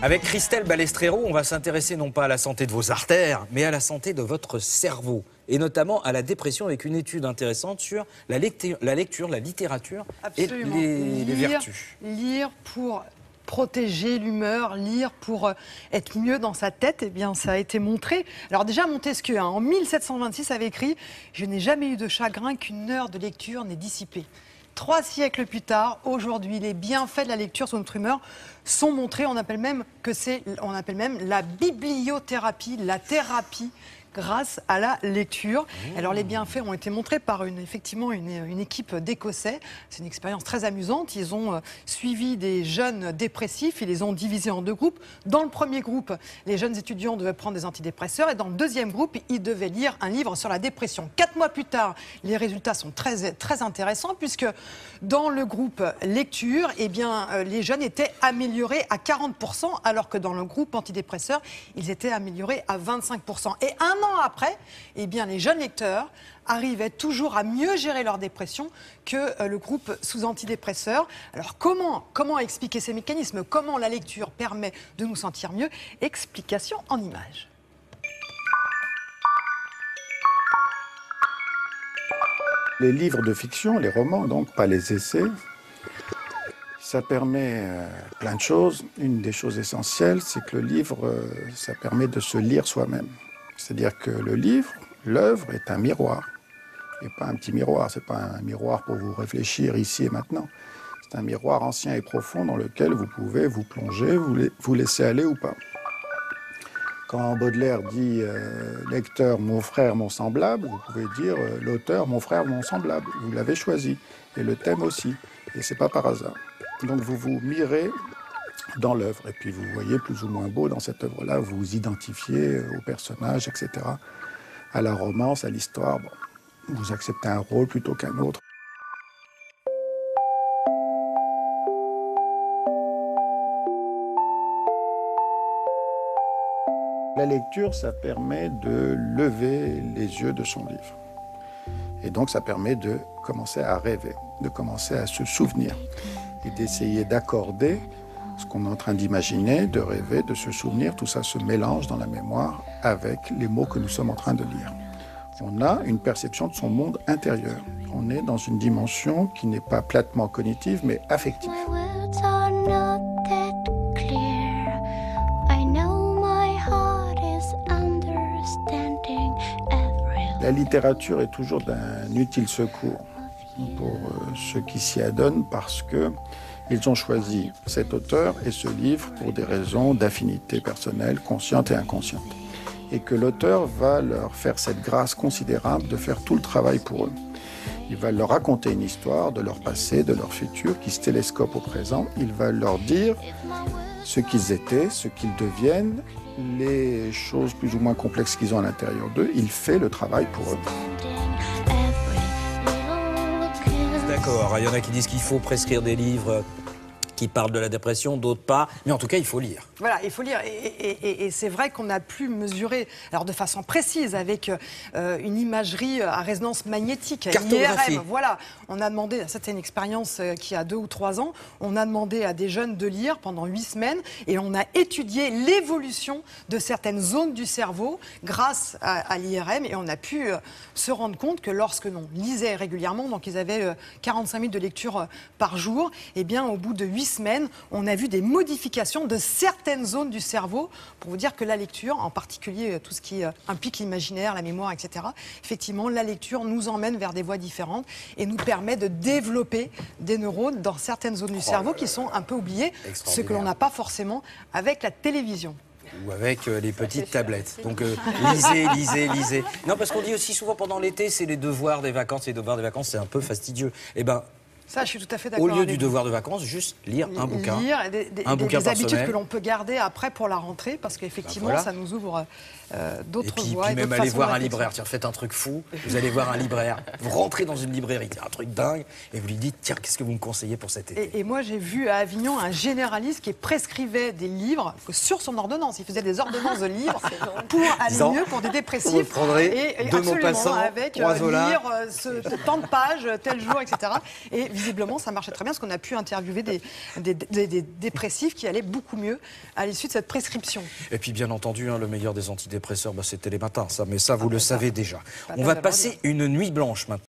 Avec Christelle Balestrero, on va s'intéresser non pas à la santé de vos artères, mais à la santé de votre cerveau. Et notamment à la dépression avec une étude intéressante sur la lecture, la littérature Absolument. et les vertus. Lire pour protéger l'humeur, lire pour être mieux dans sa tête, eh bien ça a été montré. Alors déjà Montesquieu, en 1726, avait écrit « Je n'ai jamais eu de chagrin qu'une heure de lecture n'ait dissipé ». 3 siècles plus tard, aujourd'hui, les bienfaits de la lecture sur notre humeur sont montrés. On appelle même la bibliothérapie, la thérapie grâce à la lecture. Alors les bienfaits ont été montrés par effectivement une équipe d'Écossais. C'est une expérience très amusante. Ils ont suivi des jeunes dépressifs, ils les ont divisés en 2 groupes. Dans le premier groupe, les jeunes étudiants devaient prendre des antidépresseurs et dans le deuxième groupe, ils devaient lire un livre sur la dépression. 4 mois plus tard, les résultats sont très, très intéressants puisque dans le groupe lecture, eh bien, les jeunes étaient améliorés à 40% alors que dans le groupe antidépresseur, ils étaient améliorés à 25%. Et un an après, eh bien, les jeunes lecteurs arrivaient toujours à mieux gérer leur dépression que le groupe sous antidépresseurs. Alors comment expliquer ces mécanismes? Comment la lecture permet de nous sentir mieux? Explication en images. Les livres de fiction, les romans, donc pas les essais, ça permet plein de choses. Une des choses essentielles, c'est que le livre, ça permet de se lire soi-même. C'est-à-dire que le livre, l'œuvre est un miroir. Et pas un petit miroir, c'est pas un miroir pour vous réfléchir ici et maintenant. C'est un miroir ancien et profond dans lequel vous pouvez vous plonger, vous laisser aller ou pas. Quand Baudelaire dit lecteur, mon frère, mon semblable, vous pouvez dire l'auteur, mon frère, mon semblable. Vous l'avez choisi. Et le thème aussi. Et c'est pas par hasard. Donc vous vous mirez dans l'œuvre. Et puis vous voyez plus ou moins beau dans cette œuvre-là, vous vous identifiez au personnage, etc. À la romance, à l'histoire, bon, vous acceptez un rôle plutôt qu'un autre. La lecture, ça permet de lever les yeux de son livre. Et donc ça permet de commencer à rêver, de commencer à se souvenir et d'essayer d'accorder ce qu'on est en train d'imaginer, de rêver, de se souvenir, tout ça se mélange dans la mémoire avec les mots que nous sommes en train de lire. On a une perception de son monde intérieur. On est dans une dimension qui n'est pas platement cognitive, mais affective. La littérature est toujours d'un utile secours pour ceux qui s'y adonnent parce que ils ont choisi cet auteur et ce livre pour des raisons d'affinité personnelle, consciente et inconsciente. Et que l'auteur va leur faire cette grâce considérable de faire tout le travail pour eux. Il va leur raconter une histoire de leur passé, de leur futur, qui se télescope au présent. Il va leur dire ce qu'ils étaient, ce qu'ils deviennent, les choses plus ou moins complexes qu'ils ont à l'intérieur d'eux. Il fait le travail pour eux. D'accord, il y en a qui disent qu'il faut prescrire des livres qui parlent de la dépression, d'autres pas. Mais en tout cas, il faut lire. Voilà, il faut lire. Et c'est vrai qu'on a pu mesurer, alors de façon précise, avec une imagerie à résonance magnétique, cartographie. IRM. Voilà, on a demandé, c'était une expérience qui a 2 ou 3 ans, on a demandé à des jeunes de lire pendant 8 semaines et on a étudié l'évolution de certaines zones du cerveau grâce à l'IRM et on a pu se rendre compte que lorsque l'on lisait régulièrement, donc ils avaient 45 minutes de lecture par jour, et bien au bout de 8 semaines, on a vu des modifications de certaines zones du cerveau pour vous dire que la lecture, en particulier tout ce qui implique l'imaginaire, la mémoire, etc., effectivement, la lecture nous emmène vers des voies différentes et nous permet de développer des neurones dans certaines zones du cerveau qui sont un peu oubliées, ce que l'on n'a pas forcément avec la télévision. Ou avec les petites tablettes. Donc lisez. Non, parce qu'on dit aussi souvent pendant l'été, c'est les devoirs des vacances. Les devoirs des vacances, c'est un peu fastidieux. Eh ben, ça, je suis tout à fait d'accord. Au lieu du devoir de vacances, juste lire un bouquin. Lire un bouquin des par habitudes semaine. que l'on peut garder après pour la rentrée, parce qu'effectivement, ça nous ouvre d'autres puis voies. même aller voir un libraire. Tiens, faites un truc fou. Vous allez voir un libraire. Vous rentrez dans une librairie, c'est un truc dingue, et vous lui dites, tiens, qu'est-ce que vous me conseillez pour cet été? Et moi, j'ai vu à Avignon un généraliste qui prescrivait des livres sur son ordonnance. Il faisait des ordonnances de livres pour aller mieux pour des dépressifs. Vous prendrez et deux Maupassant, avec 3 Zola. lire tant de pages, tel jour, etc. Et visiblement, ça marchait très bien parce qu'on a pu interviewer des dépressifs qui allaient beaucoup mieux à l'issue de cette prescription. Et puis, bien entendu, le meilleur des antidépresseurs, c'était les matins. Ça, mais ça, vous le savez déjà. On Pas va de passer une nuit blanche maintenant.